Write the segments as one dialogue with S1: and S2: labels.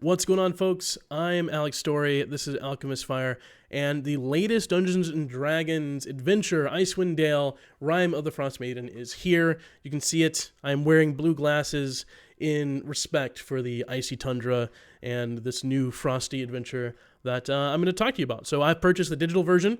S1: What's going on, folks? I'm Alex Story. This is Alchemist Fire, and the latest Dungeons & Dragons adventure, Icewind Dale, Rime of the Frostmaiden, is here. You can see it. I'm wearing blue glasses in respect for the icy tundra and this new frosty adventure that I'm going to talk to you about. So I've purchased the digital version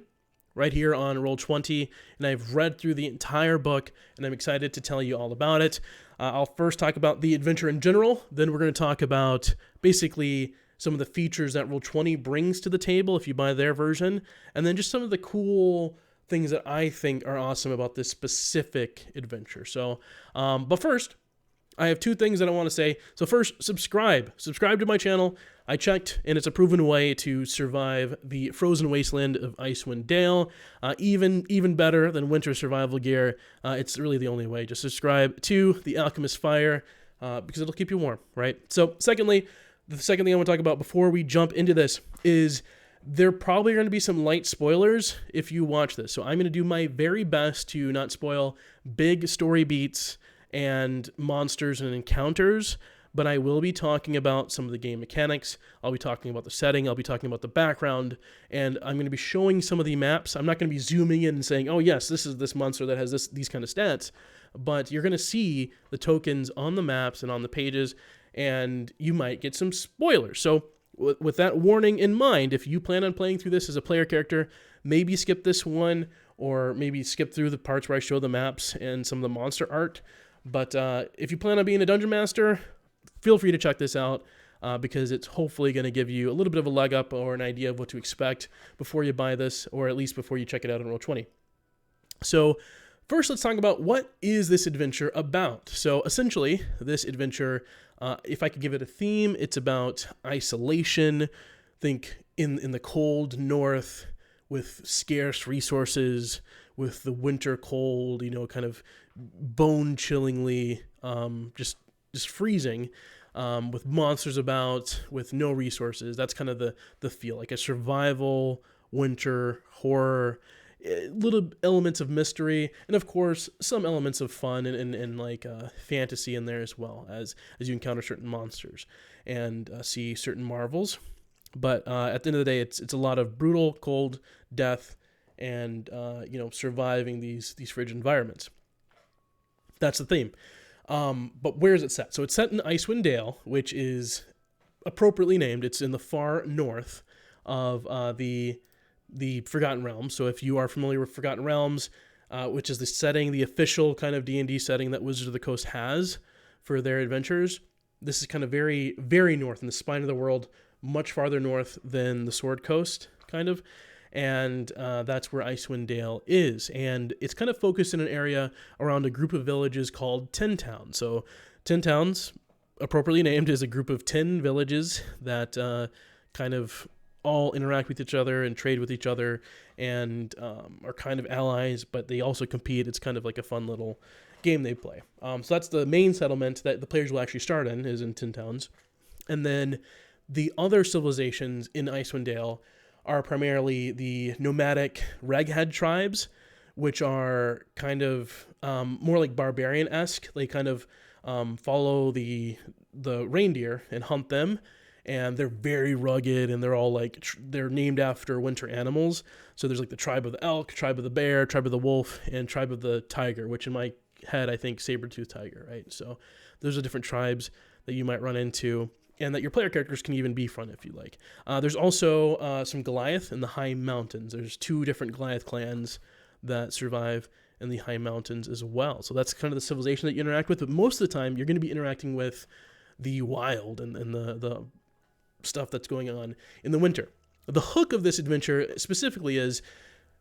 S1: right here on Roll20, and I've read through the entire book, and I'm excited to tell you all about it. I'll first talk about the adventure in general, then we're going to talk about basically some of the features that Roll20 brings to the table if you buy their version, and then just some of the cool things that I think are awesome about this specific adventure. So, but first, I have two things that I want to say. So first, subscribe. Subscribe to my channel. I checked, and it's a proven way to survive the frozen wasteland of Icewind Dale. Even better than winter survival gear. It's really the only way. Just subscribe to the Alchemist Fire because it'll keep you warm, right? So secondly, the second thing I want to talk about before we jump into this is there probably are going to be some light spoilers if you watch this. So I'm going to do my very best to not spoil big story beats and monsters and encounters, but I will be talking about some of the game mechanics. I'll be talking about the setting. I'll be talking about the background, and I'm going to be showing some of the maps. I'm not going to be zooming in and saying, oh yes, this is this monster that has these kind of stats, but you're going to see the tokens on the maps and on the pages, and you might get some spoilers. So with that warning in mind, if you plan on playing through this as a player character, maybe skip this one, or maybe skip through the parts where I show the maps and some of the monster art. But if you plan on being a dungeon master, feel free to check this out because it's hopefully going to give you a little bit of a leg up or an idea of what to expect before you buy this, or at least before you check it out on Roll20. So first, let's talk about what is this adventure about. So essentially, this adventure, if I could give it a theme, it's about isolation. Think in the cold north with scarce resources, with the winter cold, kind of bone-chillingly just freezing, with monsters about, with no resources. That's kind of the feel, like a survival, winter, horror, little elements of mystery, and of course, some elements of fun and like fantasy in there as well, as you encounter certain monsters and see certain marvels. But at the end of the day, it's a lot of brutal, cold, death, and surviving these frigid environments. That's the theme. But where is it set? So it's set in Icewind Dale, which is appropriately named. It's in the far north of the Forgotten Realms. So if you are familiar with Forgotten Realms, which is the setting, the official kind of D&D setting that Wizards of the Coast has for their adventures, this is kind of very, very north in the spine of the world, much farther north than the Sword Coast, kind of. And that's where Icewind Dale is. And it's kind of focused in an area around a group of villages called 10 Towns. So 10 Towns, appropriately named, is a group of 10 villages that kind of all interact with each other and trade with each other and are kind of allies, but they also compete. It's kind of like a fun little game they play. So that's the main settlement that the players will actually start in, is in 10 Towns. And then the other civilizations in Icewind Dale are primarily the nomadic Reghead tribes, which are kind of more like barbarian-esque. They kind of follow the reindeer and hunt them, and they're very rugged, and they're all like, they're named after winter animals. So there's like the tribe of the elk, tribe of the bear, tribe of the wolf, and tribe of the tiger, which in my head, I think saber-tooth tiger, right? So those are different tribes that you might run into, and that your player characters can even be from if you like. There's also some Goliath in the High Mountains. There's two different Goliath clans that survive in the High Mountains as well. So that's kind of the civilization that you interact with, but most of the time you're going to be interacting with the wild and the stuff that's going on in the winter. The hook of this adventure specifically is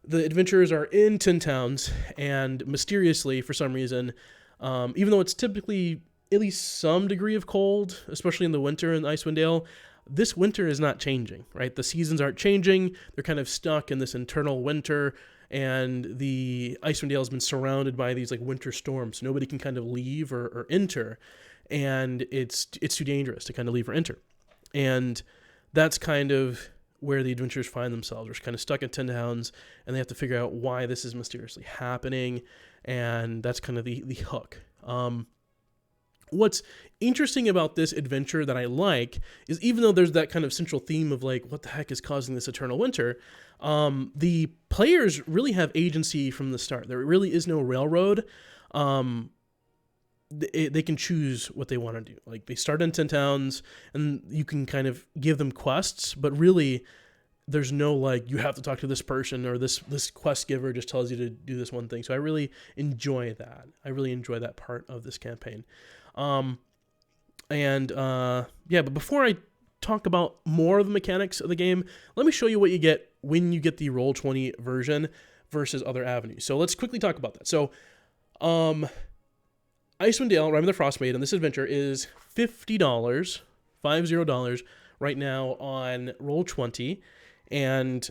S1: the adventurers are in 10 Towns, and mysteriously, for some reason, even though it's typically at least some degree of cold, especially in the winter in Icewind Dale, this winter is not changing, right? The seasons aren't changing. They're kind of stuck in this internal winter, and the Icewind Dale has been surrounded by these like winter storms. Nobody can kind of leave or enter, and it's too dangerous to kind of leave or enter. And that's kind of where the adventurers find themselves. They're kind of stuck in 10 Towns, and they have to figure out why this is mysteriously happening, and that's kind of the hook. What's interesting about this adventure that I like is, even though there's that kind of central theme of like, what the heck is causing this eternal winter, the players really have agency from the start. There really is no railroad. They can choose what they want to do. Like, they start in 10 towns, and you can kind of give them quests, but really there's no like, you have to talk to this person, or this quest giver just tells you to do this one thing. So I really enjoy that. I really enjoy that part of this campaign. But before I talk about more of the mechanics of the game, let me show you what you get when you get the Roll20 version versus other avenues. So let's quickly talk about that. So, Icewind Dale, Rime of the Frostmaiden, this adventure is $50, $50 right now on Roll20, and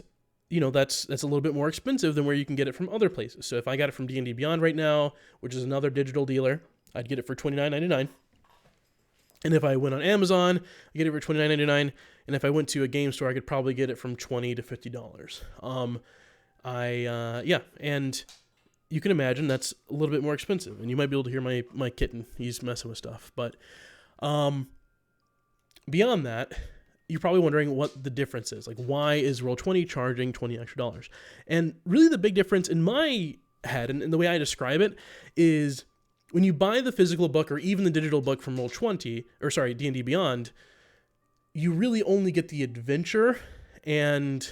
S1: that's a little bit more expensive than where you can get it from other places. So if I got it from D&D Beyond right now, which is another digital dealer, I'd get it for $29.99. And if I went on Amazon, I get it for $29.99. And if I went to a game store, I could probably get it from $20 to $50. And you can imagine that's a little bit more expensive. And you might be able to hear my kitten. He's messing with stuff. But beyond that, you're probably wondering what the difference is. Like, why is Roll20 charging $20 extra? And really the big difference in my head, and the way I describe it, is when you buy the physical book or even the digital book from D&D Beyond, you really only get the adventure, and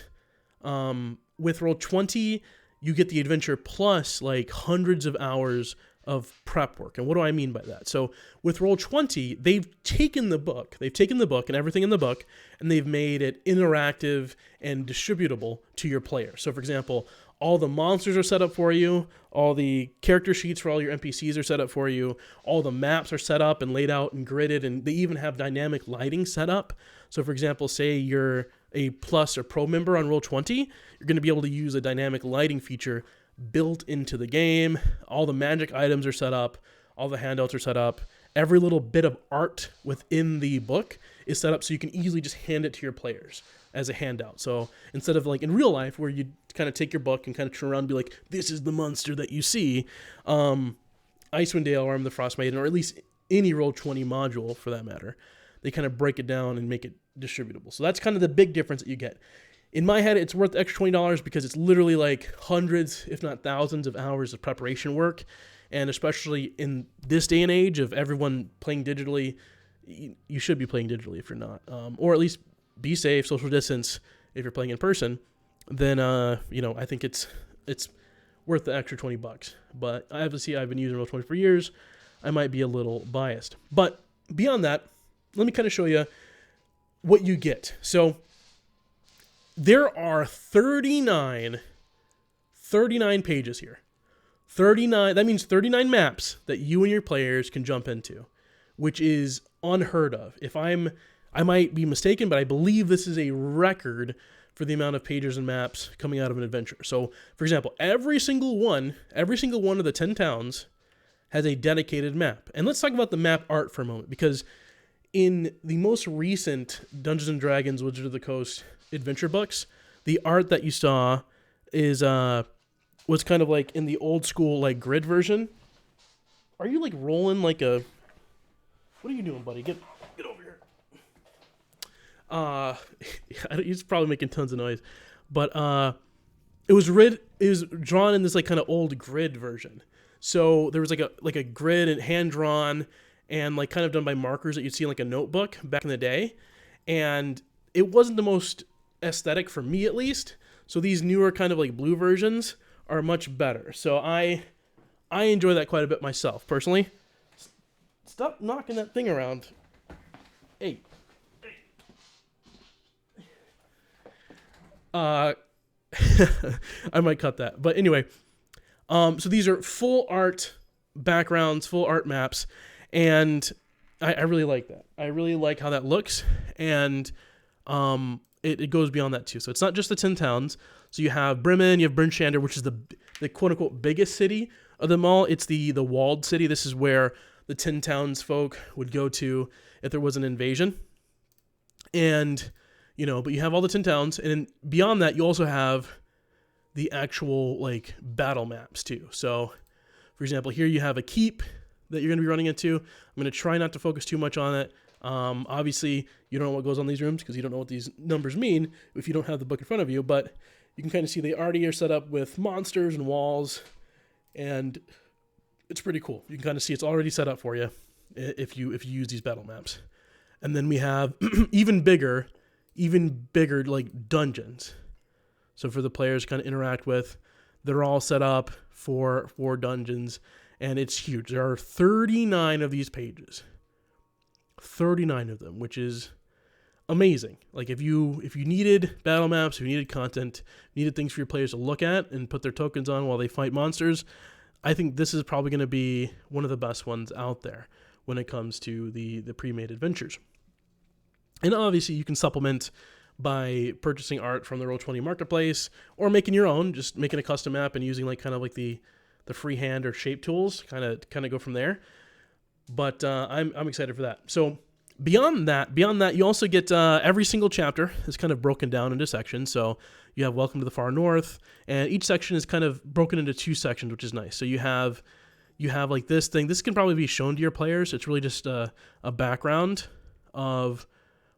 S1: with Roll20, you get the adventure plus like hundreds of hours of prep work. And what do I mean by that? So with Roll20, they've taken the book and everything in the book, and they've made it interactive and distributable to your player. So for example, all the monsters are set up for you, all the character sheets for all your NPCs are set up for you, all the maps are set up and laid out and gridded, and they even have dynamic lighting set up. So for example, say you're a Plus or Pro member on Roll20, you're going to be able to use a dynamic lighting feature built into the game. All the magic items are set up, all the handouts are set up, every little bit of art within the book is set up so you can easily just hand it to your players as a handout. So instead of like in real life where you kind of take your book and kind of turn around and be like, this is the monster that you see, Icewind Dale, Rime of the Frostmaiden, or at least any Roll20 module for that matter, they kind of break it down and make it distributable. So that's kind of the big difference that you get. In my head, it's worth the extra $20 because it's literally like hundreds, if not thousands of hours of preparation work. And especially in this day and age of everyone playing digitally, you should be playing digitally if you're not. Or at least be safe, social distance if you're playing in person. Then, I think it's worth the extra $20. But obviously, I've been using Roll20 for years. I might be a little biased. But beyond that, let me kind of show you what you get. So there are 39 pages here. 39, that means 39 maps that you and your players can jump into, which is unheard of. I might be mistaken, but I believe this is a record for the amount of pages and maps coming out of an adventure. So, for example, every single one of the 10 towns has a dedicated map. And let's talk about the map art for a moment, because in the most recent Dungeons & Dragons Wizards of the Coast adventure books, the art that you saw is was kind of like in the old school like grid version. Are you like rolling like a... What are you doing, buddy? Get over here. He's probably making tons of noise. But it was drawn in this like kind of old grid version. So there was like a grid and hand drawn and like kind of done by markers that you'd see in like a notebook back in the day. And it wasn't the most aesthetic for me, at least. So these newer kind of like blue versions are much better. So I enjoy that quite a bit myself, personally. Stop knocking that thing around. Hey. I might cut that. But anyway, so these are full art backgrounds, full art maps, and I really like that. I really like how that looks, and it goes beyond that too. So it's not just the 10 towns. So you have Bremen, you have Bryn Shander, which is the quote-unquote biggest city of them all. It's the walled city. This is where the 10 townsfolk would go to if there was an invasion. And, but you have all the 10 towns. And then beyond that, you also have the actual, like, battle maps, too. So, for example, here you have a keep. that you're going to be running into. I'm going to try not to focus too much on it. Obviously, you don't know what goes on in these rooms because you don't know what these numbers mean if you don't have the book in front of you, but you can kind of see they already are set up with monsters and walls, and it's pretty cool. You can kind of see it's already set up for you if you use these battle maps. And then we have even bigger like dungeons. So for the players to kind of interact with, they're all set up for dungeons, and it's huge. There are 39 of these pages. 39 of them, which is amazing. Like if you needed battle maps, if you needed content, needed things for your players to look at and put their tokens on while they fight monsters, I think this is probably going to be one of the best ones out there when it comes to the pre-made adventures. And obviously you can supplement by purchasing art from the Roll20 marketplace or making your own, just making a custom map and using like kind of like the freehand or shape tools, kind of go from there. But I'm excited for that. So beyond that, you also get every single chapter is kind of broken down into sections. So you have Welcome to the Far North, and each section is kind of broken into 2 sections, which is nice. So you have like this thing. This can probably be shown to your players. It's really just a background of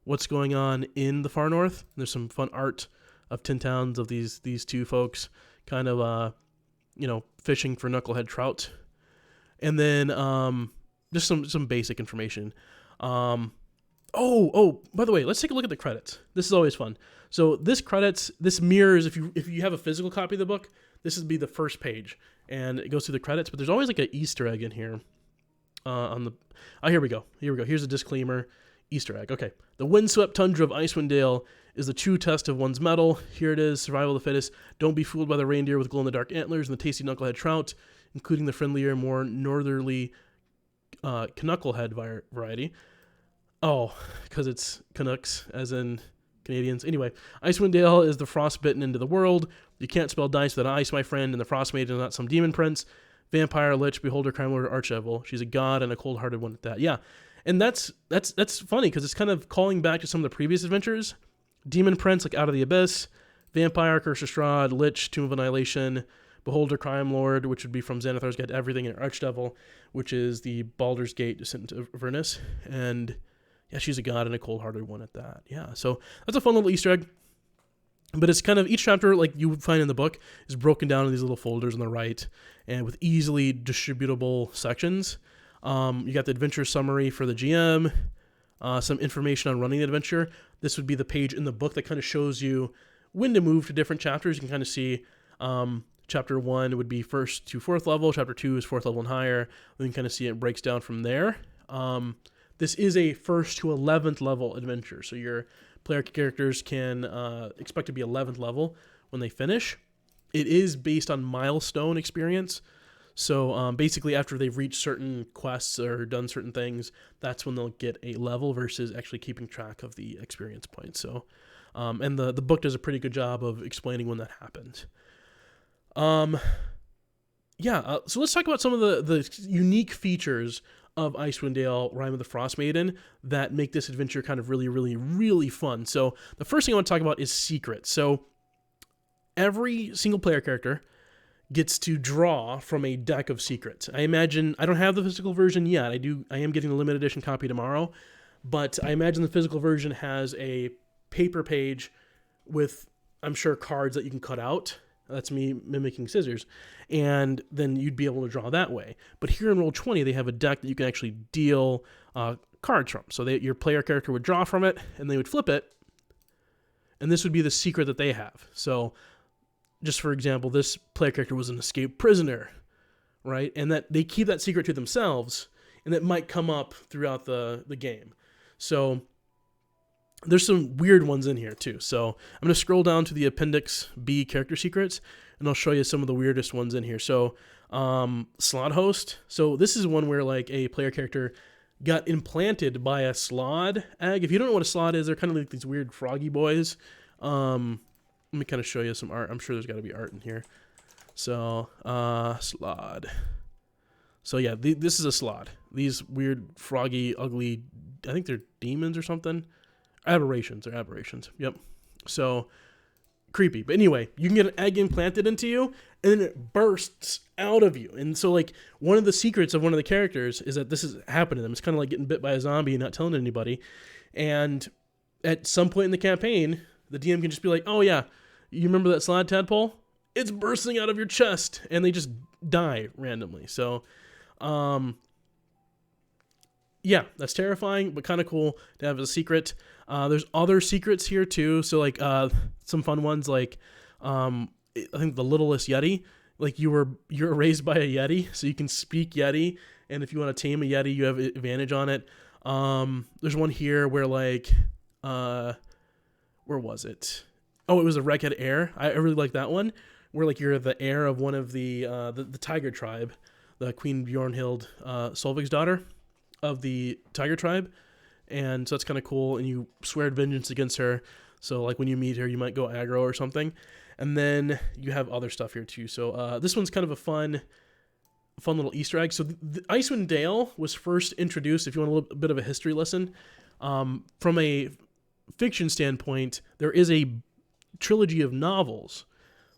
S1: what's going on in the Far North. There's some fun art of tin towns of these 2 folks kind of fishing for knucklehead trout, and then just some basic information. By the way, let's take a look at the credits. This is always fun. So this mirrors, if you have a physical copy of the book, this would be the first page, and it goes through the credits, but there's always like an Easter egg in here. Here we go. Here's a disclaimer. Easter egg. Okay. The windswept tundra of Icewind Dale is the true test of one's mettle. Here it is, survival of the fittest. Don't be fooled by the reindeer with glow-in-the-dark antlers and the tasty knucklehead trout, including the friendlier, more northerly knucklehead variety. Oh, because it's Canucks, as in Canadians. Anyway, Icewind Dale is the frostbitten into the world. You can't spell dice without ice, my friend, and the Frostmaiden is not some demon prince. Vampire, lich, beholder, crime lord, archdevil. She's a god and a cold-hearted one at that. Yeah. And that's funny because it's kind of calling back to some of the previous adventures. Demon Prince, like Out of the Abyss, Vampire, Curse of Strahd, Lich, Tomb of Annihilation, Beholder, Crime Lord, which would be from Xanathar's Guide to Everything, and Archdevil, which is the Baldur's Gate Descent into Avernus. And yeah, she's a god and a cold-hearted one at that. Yeah, so that's a fun little Easter egg. But it's kind of, each chapter, like you would find in the book, is broken down in these little folders on the right, and with easily distributable sections. You got the adventure summary for the GM, some information on running the adventure. This would be the page in the book that kind of shows you when to move to different chapters. You can kind of see chapter 1 would be 1st to 4th level, chapter 2 is 4th level and higher. You can kind of see it breaks down from there. This is a 1st to 11th level adventure, so your player characters can expect to be 11th level when they finish. It is based on milestone experience. So basically after they've reached certain quests or done certain things, that's when they'll get a level versus actually keeping track of the experience points. So, and the book does a pretty good job of explaining when that happens. So let's talk about some of the unique features of Icewind Dale, Rime of the Frostmaiden, that make this adventure kind of really, really, really fun. So the first thing I want to talk about is secrets. So every single player character gets to draw from a deck of secrets. I imagine, I don't have the physical version yet. I am getting the limited edition copy tomorrow, but I imagine the physical version has a paper page with, I'm sure, cards that you can cut out. That's me mimicking scissors. And then you'd be able to draw that way. But here in Roll20, they have a deck that you can actually deal cards from. So your player character would draw from it, and they would flip it, and this would be the secret that they have. So just for example, this player character was an escaped prisoner, right? And that they keep that secret to themselves, and it might come up throughout the game. So there's some weird ones in here too. So I'm going to scroll down to the Appendix B character secrets, and I'll show you some of the weirdest ones in here. So Slod Host. So this is one where like a player character got implanted by a slod egg. If you don't know what a slod is, they're kind of like these weird froggy boys. Let me kind of show you some art. I'm sure there's got to be art in here. So, slod. So yeah, this is a slod. These weird, froggy, ugly, I think they're demons or something. Aberrations. They're aberrations. Yep. So, creepy. But anyway, you can get an egg implanted into you, and then it bursts out of you. And so, like, one of the secrets of one of the characters is that this has happened to them. It's kind of like getting bit by a zombie and not telling anybody. And at some point in the campaign, the DM can just be like, oh yeah, you remember that slot tadpole? It's bursting out of your chest. And they just die randomly. So, yeah, that's terrifying, but kind of cool to have as a secret. There's other secrets here too. So like some fun ones like I think the littlest Yeti. Like you're raised by a Yeti, so you can speak Yeti, and if you want to tame a Yeti, you have advantage on it. There's one here where like where was it? Oh, it was a Wreckhead heir. I really like that one, where like you're the heir of one of the tiger tribe, the Queen Bjornhild, Solveig's daughter of the tiger tribe. And so that's kind of cool, and you swear vengeance against her. So like when you meet her, you might go aggro or something. And then you have other stuff here too. So this one's kind of a fun little Easter egg. So the Icewind Dale was first introduced, if you want a little bit of a history lesson, from a fiction standpoint, there is a trilogy of novels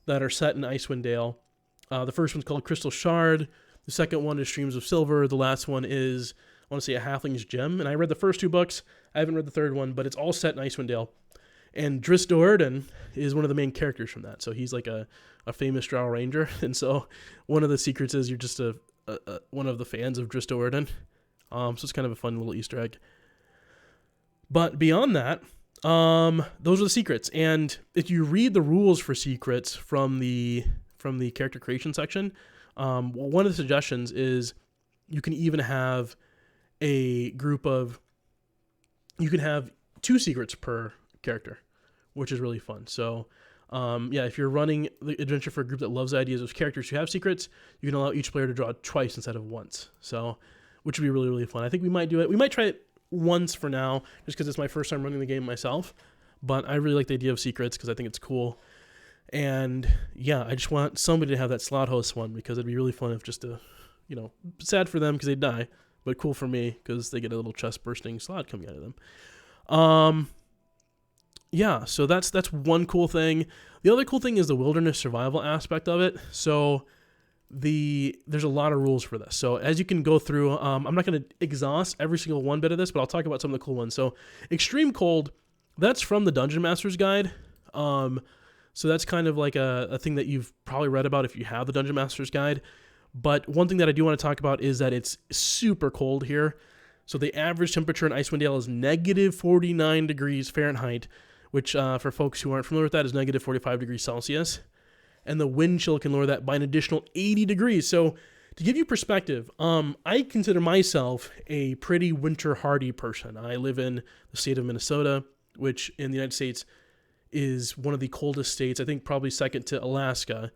S1: that are set in Icewind Dale. The first one's called Crystal Shard. The second one is Streams of Silver. The last one is, I want to say, A Halfling's Gem. And I read the first two books. I haven't read the third one, but it's all set in Icewind Dale. And Drizzt Do'Urden is one of the main characters from that. So he's like a famous Drow Ranger. And so one of the secrets is you're just one of the fans of Drizzt Do'Urden. So it's kind of a fun little Easter egg. But beyond that, those are the secrets. And if you read the rules for secrets from the character creation section, one of the suggestions is you can even have a group of, you can have 2 secrets per character, which is really fun. So yeah, if you're running the adventure for a group that loves the ideas of characters who have secrets, you can allow each player to draw twice instead of once. So, which would be really, really fun. I think we might do it. We might try it once for now, just because it's my first time running the game myself. But I really like the idea of secrets because I think it's cool. And yeah, I just want somebody to have that slot host one, because it'd be really fun if just a, sad for them because they die, but cool for me because they get a little chest bursting slot coming out of them. Yeah, so that's one cool thing. The other cool thing is the wilderness survival aspect of it. So there's a lot of rules for this. So as you can go through, I'm not going to exhaust every single one bit of this, but I'll talk about some of the cool ones. So extreme cold, that's from the Dungeon Master's Guide. So that's kind of like a thing that you've probably read about if you have the Dungeon Master's Guide. But one thing that I do want to talk about is that it's super cold here. So the average temperature in Icewind Dale is negative 49 degrees Fahrenheit, which for folks who aren't familiar with that is negative 45 degrees Celsius. And the wind chill can lower that by an additional 80 degrees. So to give you perspective, I consider myself a pretty winter hardy person. I live in the state of Minnesota, which in the United States is one of the coldest states, I think probably second to Alaska.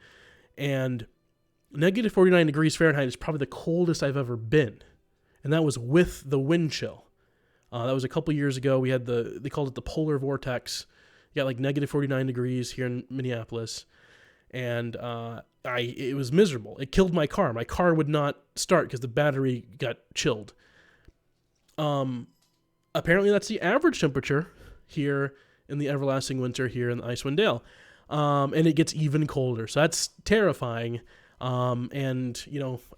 S1: And negative 49 degrees Fahrenheit is probably the coldest I've ever been. And that was with the wind chill. That was a couple years ago. We had they called it the polar vortex. You got like negative 49 degrees here in Minneapolis. And it was miserable. It killed my car. My car would not start because the battery got chilled. Apparently that's the average temperature here in the everlasting winter here in the Icewind Dale. And it gets even colder. So that's terrifying. And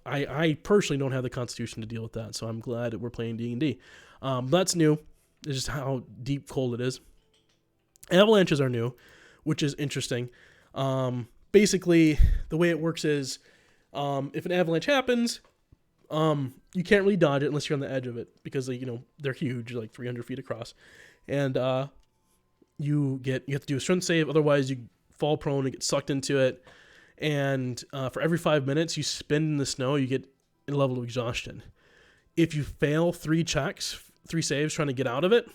S1: I personally don't have the constitution to deal with that. So I'm glad that we're playing D&D. That's new. It's just how deep cold it is. Avalanches are new, which is interesting. Basically, the way it works is, if an avalanche happens, you can't really dodge it unless you're on the edge of it, because they're huge, like 300 feet across, and you have to do a strength save. Otherwise, you fall prone and get sucked into it. And for every 5 minutes you spend in the snow, you get a level of exhaustion. If you fail 3 saves trying to get out of it,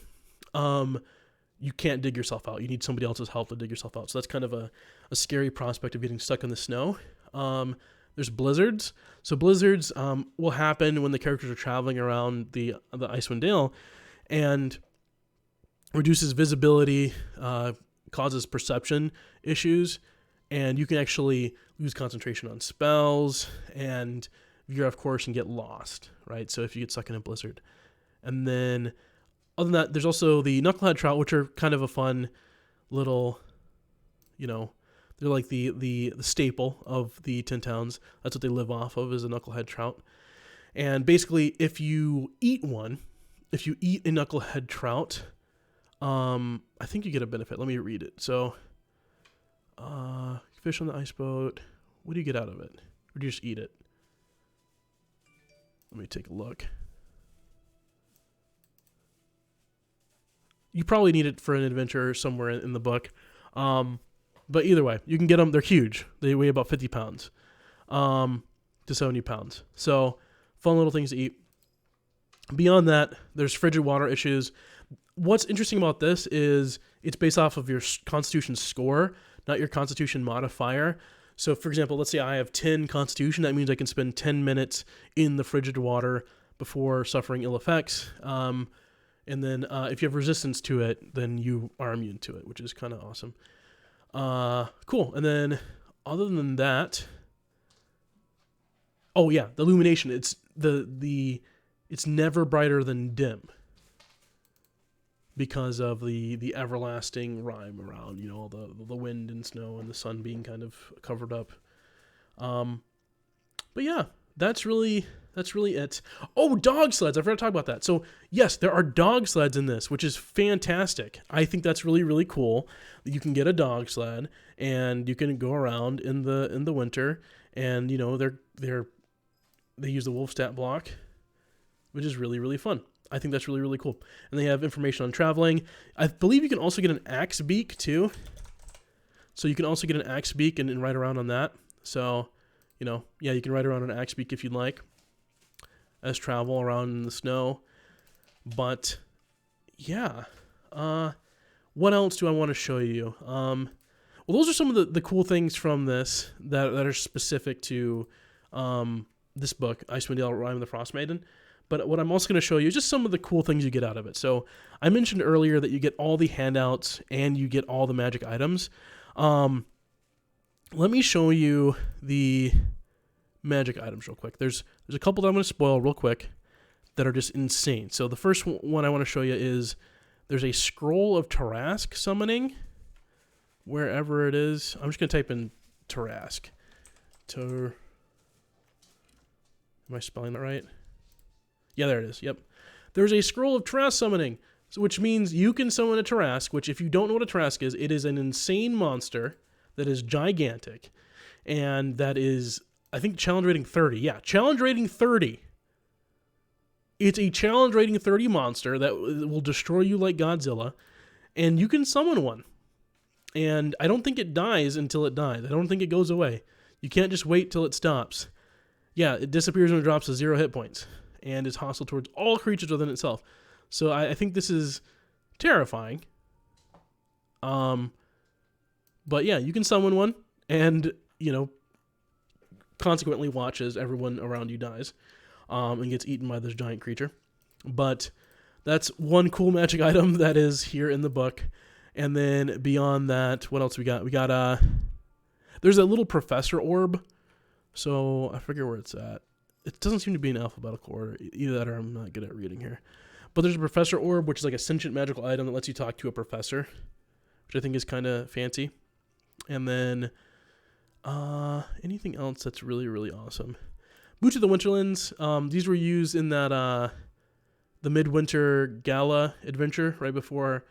S1: you can't dig yourself out. You need somebody else's help to dig yourself out. So that's kind of a scary prospect of getting stuck in the snow. There's blizzards. So blizzards will happen when the characters are traveling around the Icewind Dale, and reduces visibility, causes perception issues, and you can actually lose concentration on spells and veer off course and get lost, right? So if you get stuck in a blizzard. And then other than that, there's also the knucklehead trout, which are kind of a fun little, you know, they're like the staple of the Tin Towns. That's what they live off of, is a knucklehead trout. And basically, if you eat a knucklehead trout, I think you get a benefit. Let me read it. So, fish on the ice boat. What do you get out of it? Or do you just eat it? Let me take a look. You probably need it for an adventure somewhere in the book. But either way, you can get them. They're huge. They weigh about 50 pounds to 70 pounds. So, fun little things to eat. Beyond that, there's frigid water issues. What's interesting about this is it's based off of your Constitution score, not your Constitution modifier. So, for example, let's say I have 10 Constitution. That means I can spend 10 minutes in the frigid water before suffering ill effects. And then if you have resistance to it, then you are immune to it, which is kind of awesome. Cool. And then other than that, oh yeah, the illumination. It's it's never brighter than dim because of the everlasting rime around, you know, the wind and snow and the sun being kind of covered up. But yeah, that's really it. Oh, dog sleds. I forgot to talk about that. So yes, there are dog sleds in this, which is fantastic. I think that's really, really cool. You can get a dog sled and you can go around in the winter, and you know, they use the wolf stat block, which is really, really fun. I think that's really, really cool. And they have information on traveling. I believe you can also get an axe beak too. So you can also get an axe beak and ride around on that. So, you know, yeah, you can ride around on an axe beak if you'd like, as travel around in the snow. But yeah, what else do I want to show you? Well, those are some of the cool things from this that are specific to this book, Icewind Dale, Rime of the Frostmaiden. But what I'm also going to show you is just some of the cool things you get out of it. So I mentioned earlier that you get all the handouts and you get all the magic items. Let me show you the magic items real quick. There's a couple that I'm going to spoil real quick that are just insane. So the first one I want to show you is there's a scroll of Tarask summoning, wherever it is. I'm just going to type in Tarask. Am I spelling that right? Yeah, there it is. Yep. There's a scroll of Tarask summoning, which means you can summon a Tarask, which if you don't know what a Tarask is, it is an insane monster that is gigantic, and that is, I think, challenge rating 30. Yeah, challenge rating 30. It's a challenge rating 30 monster that will destroy you like Godzilla, and you can summon one. And I don't think it dies until it dies. I don't think it goes away. You can't just wait till it stops. Yeah, it disappears when it drops to 0 hit points, and is hostile towards all creatures within itself. So I think this is terrifying. But yeah, you can summon one, and, you know, consequently watch as everyone around you dies, and gets eaten by this giant creature. But that's one cool magic item that is here in the book. And then beyond that, what else we got? We got, there's a little professor orb. So I forget where it's at. It doesn't seem to be in alphabetical order. Either that or I'm not good at reading here. But there's a professor orb, which is like a sentient magical item that lets you talk to a professor, which I think is kind of fancy. And then anything else that's really, really awesome. Boots of the Winterlands. These were used in that the Midwinter Gala adventure right before.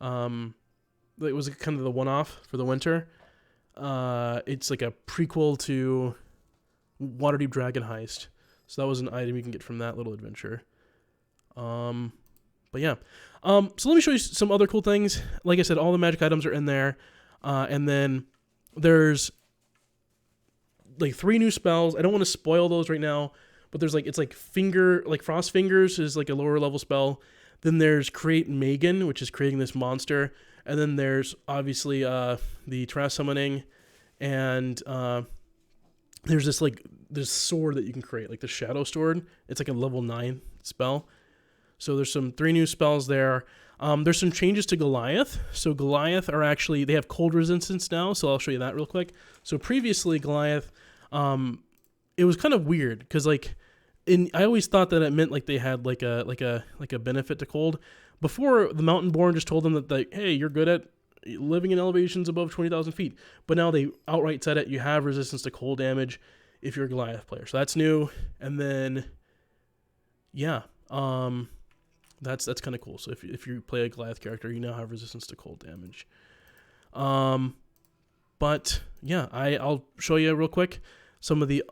S1: It was kind of the one-off for the winter. It's like a prequel to Waterdeep Dragon Heist. So that was an item you can get from that little adventure. But yeah. So let me show you some other cool things. Like I said, all the magic items are in there. And then there's like 3 new spells. I don't want to spoil those right now, but there's like, it's like Frost Fingers is like a lower level spell. Then there's Create Megan, which is creating this monster. And then there's obviously the Trash Summoning, and there's this sword that you can create, like the Shadow Sword. It's like a level 9 spell. So there's 3 new spells there. There's some changes to Goliath. So Goliath they have cold resistance now, so I'll show you that real quick. So previously Goliath, it was kind of weird because I always thought that it meant like they had like a benefit to cold. Before, the Mountain Born just told them that hey, you're good at living in elevations above 20,000 feet. But now they outright said it, you have resistance to cold damage if you're a Goliath player. So that's new. And then, yeah, that's kind of cool. So if you play a Goliath character, you now have resistance to cold damage. But yeah, I'll show you real quick some of the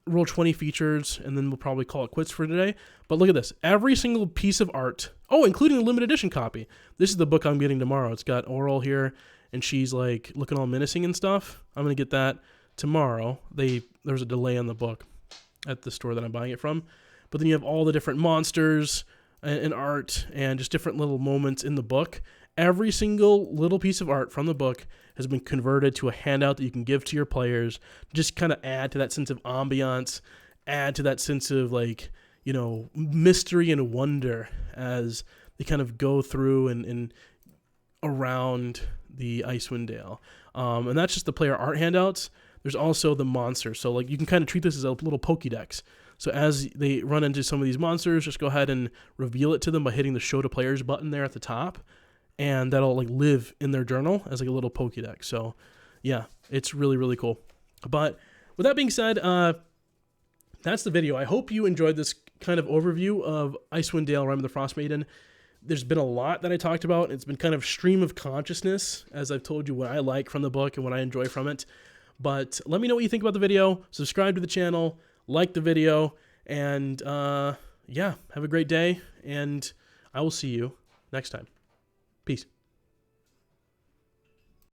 S1: Roll20 features, and then we'll probably call it quits for today. But look at this. Every single piece of art, oh, including the limited edition copy. This is the book I'm getting tomorrow. It's got Oral here, and she's like looking all menacing and stuff. I'm going to get that tomorrow. There's a delay on the book at the store that I'm buying it from. But then you have all the different monsters and art and just different little moments in the book. Every single little piece of art from the book has been converted to a handout that you can give to your players. Just kind of add to that sense of ambiance, add to that sense of like, you know, mystery and wonder as they kind of go through and around the Icewind Dale. And that's just the player art handouts. There's also the monsters. So like you can kind of treat this as a little Pokédex. So as they run into some of these monsters, just go ahead and reveal it to them by hitting the show to players button there at the top. And that'll like live in their journal as like a little Pokédex. So yeah, it's really, really cool. But with that being said, that's the video. I hope you enjoyed this kind of overview of Icewind Dale, Rime of the Frostmaiden. There's been a lot that I talked about. It's been kind of stream of consciousness, as I've told you what I like from the book and what I enjoy from it. But let me know what you think about the video. Subscribe to the channel, like the video, and yeah, have a great day, and I will see you next time. Peace.